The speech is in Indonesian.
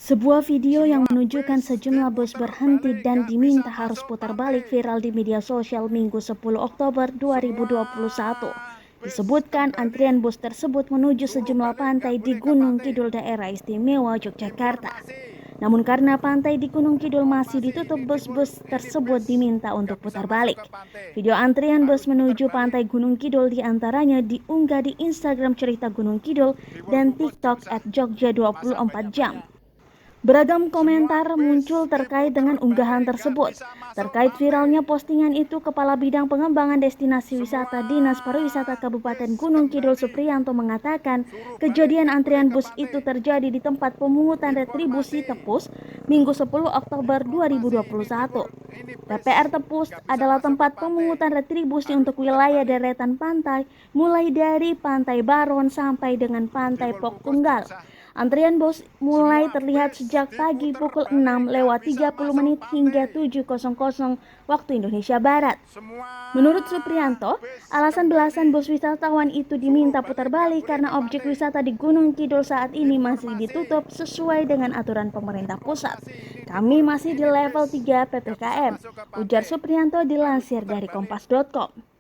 Sebuah video yang menunjukkan sejumlah bus berhenti dan diminta harus putar balik viral di media sosial Minggu 10 Oktober 2021. Disebutkan antrian bus tersebut menuju sejumlah pantai di Gunung Kidul daerah istimewa Yogyakarta. Namun karena pantai di Gunung Kidul masih ditutup, bus-bus tersebut diminta untuk putar balik. Video antrian bus menuju pantai Gunung Kidul diantaranya diunggah di Instagram Cerita Gunung Kidul dan TikTok @jogja24jam. Beragam komentar muncul terkait dengan unggahan tersebut. Terkait viralnya postingan itu, Kepala Bidang Pengembangan Destinasi Wisata Dinas Pariwisata Kabupaten Gunung Kidul Supriyanto mengatakan kejadian antrian bus itu terjadi di tempat pemungutan retribusi Tepus Minggu 10 Oktober 2021. TPR Tepus adalah tempat pemungutan retribusi untuk wilayah deretan pantai mulai dari Pantai Baron sampai dengan Pantai Pok Tunggal. Antrian bus mulai terlihat sejak pagi pukul 6:30 hingga 7:00 waktu Indonesia Barat. Menurut Supriyanto, alasan belasan bus wisatawan itu diminta putar balik karena objek wisata di Gunung Kidul saat ini masih ditutup sesuai dengan aturan pemerintah pusat. Kami masih di level 3 PPKM, ujar Supriyanto dilansir dari kompas.com.